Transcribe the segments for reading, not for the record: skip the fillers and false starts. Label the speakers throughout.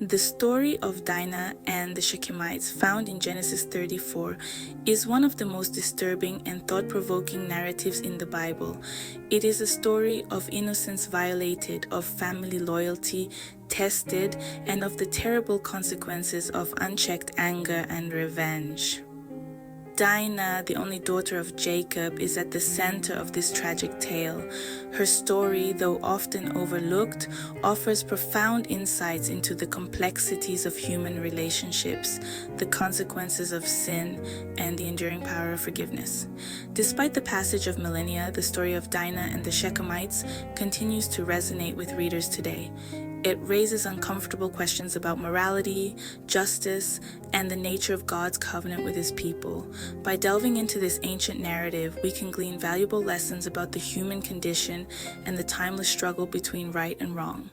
Speaker 1: The story of Dinah and the Shechemites, found in Genesis 34, is one of the most disturbing and thought-provoking narratives in the Bible. It is a story of innocence violated, of family loyalty tested, and of the terrible consequences of unchecked anger and revenge. Dinah, the only daughter of Jacob, is at the center of this tragic tale. Her story, though often overlooked, offers profound insights into the complexities of human relationships, the consequences of sin, and the enduring power of forgiveness. Despite the passage of millennia, the story of Dinah and the Shechemites continues to resonate with readers today. It raises uncomfortable questions about morality, justice, and the nature of God's covenant with His people. By delving into this ancient narrative, we can glean valuable lessons about the human condition and the timeless struggle between right and wrong.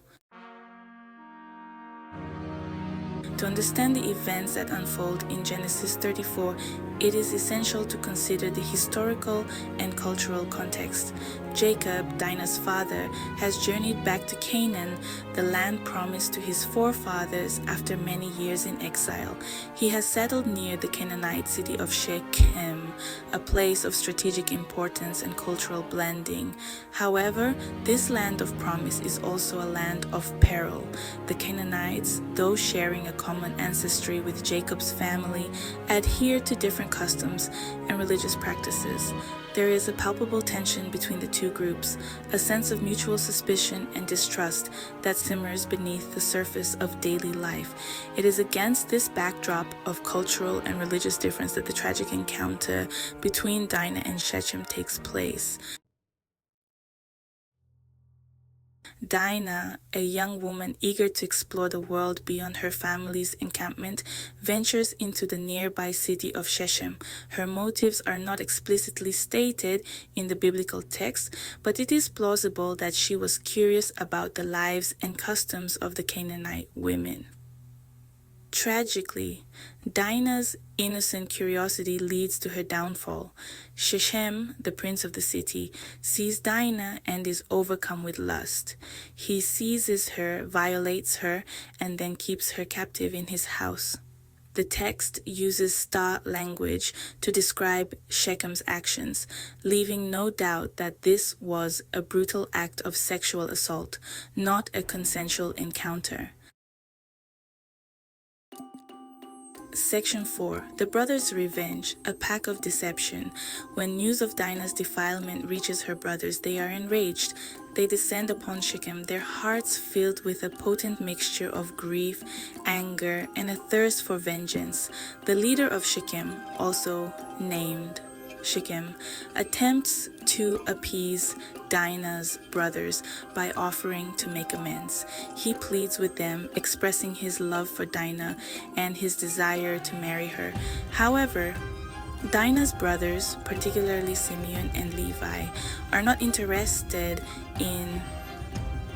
Speaker 1: To understand the events that unfold in Genesis 34, it is essential to consider the historical and cultural context. Jacob, Dinah's father, has journeyed back to Canaan, the land promised to his forefathers after many years in exile. He has settled near the Canaanite city of Shechem, a place of strategic importance and cultural blending. However, this land of promise is also a land of peril. The Canaanites, though sharing a common ancestry with Jacob's family, adhere to different customs and religious practices. There is a palpable tension between the two groups, a sense of mutual suspicion and distrust that simmers beneath the surface of daily life. It is against this backdrop of cultural and religious difference that the tragic encounter between Dinah and Shechem takes place. Dinah, a young woman eager to explore the world beyond her family's encampment, ventures into the nearby city of Shechem. Her motives are not explicitly stated in the biblical text, but it is plausible that she was curious about the lives and customs of the Canaanite women. Tragically, Dinah's innocent curiosity leads to her downfall. Shechem, the prince of the city, sees Dinah and is overcome with lust. He seizes her, violates her, and then keeps her captive in his house. The text uses star language to describe Shechem's actions, leaving no doubt that this was a brutal act of sexual assault, not a consensual encounter. Section 4. The Brothers' Revenge, a pack of deception. When news of Dinah's defilement reaches her brothers, they are enraged. They descend upon Shechem, their hearts filled with a potent mixture of grief, anger, and a thirst for vengeance. The leader of Shechem, also named Shechem, attempts to appease Dinah's brothers by offering to make amends. He pleads with them, expressing his love for Dinah and his desire to marry her. However, Dinah's brothers, particularly Simeon and Levi, are not interested in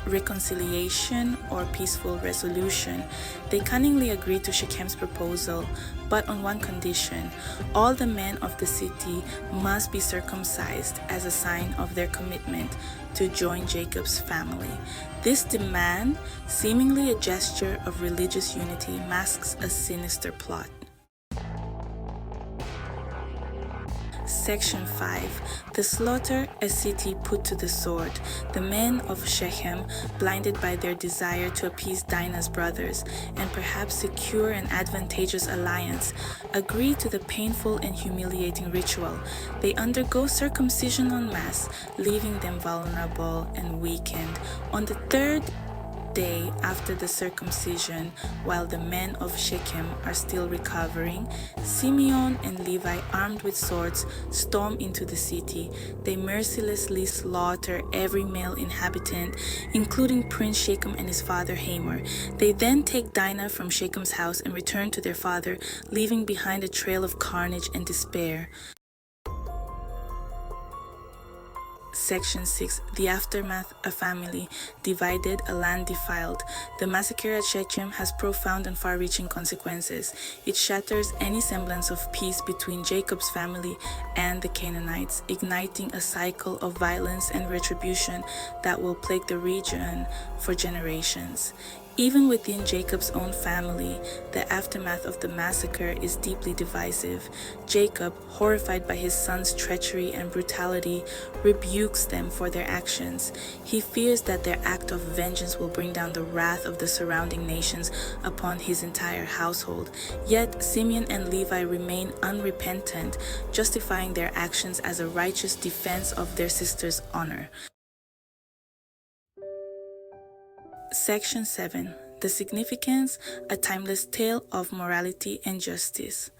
Speaker 1: reconciliation or peaceful resolution. They cunningly agree to Shechem's proposal, but on one condition: all the men of the city must be circumcised as a sign of their commitment to join Jacob's family. This demand, seemingly a gesture of religious unity, masks a sinister plot. Section 5. The slaughter, a city put to the sword. The men of Shechem, blinded by their desire to appease Dinah's brothers and perhaps secure an advantageous alliance, agree to the painful and humiliating ritual. They undergo circumcision en masse, leaving them vulnerable and weakened. On the third day after the circumcision, while the men of Shechem are still recovering, Simeon and Levi, armed with swords, storm into the city. They mercilessly slaughter every male inhabitant, including Prince Shechem and his father Hamor. They then take Dinah from Shechem's house and return to their father, leaving behind a trail of carnage and despair. Section 6. The aftermath: a family divided, a land defiled. The massacre at Shechem has profound and far-reaching consequences. It shatters any semblance of peace between Jacob's family and the Canaanites, igniting a cycle of violence and retribution that will plague the region for generations. Even within Jacob's own family, the aftermath of the massacre is deeply divisive. Jacob, horrified by his son's treachery and brutality, rebukes them for their actions. He fears that their act of vengeance will bring down the wrath of the surrounding nations upon his entire household. Yet Simeon and Levi remain unrepentant, justifying their actions as a righteous defense of their sister's honor. Section 7. The Significance, a Timeless Tale of Morality and Justice.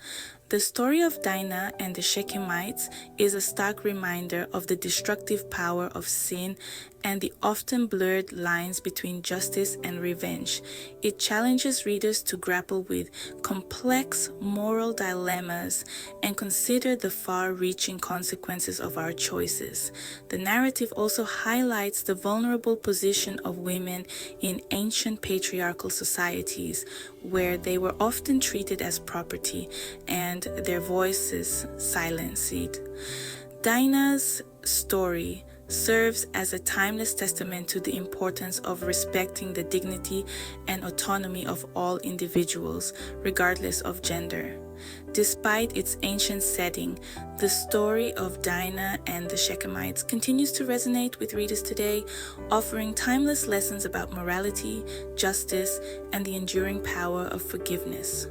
Speaker 1: The story of Dinah and the Shechemites is a stark reminder of the destructive power of sin and the often blurred lines between justice and revenge. It challenges readers to grapple with complex moral dilemmas and consider the far-reaching consequences of our choices. The narrative also highlights the vulnerable position of women in ancient patriarchal societies, where they were often treated as property and their voices silenced. Dinah's story serves as a timeless testament to the importance of respecting the dignity and autonomy of all individuals, regardless of gender. Despite its ancient setting, the story of Dinah and the Shechemites continues to resonate with readers today, offering timeless lessons about morality, justice, and the enduring power of forgiveness.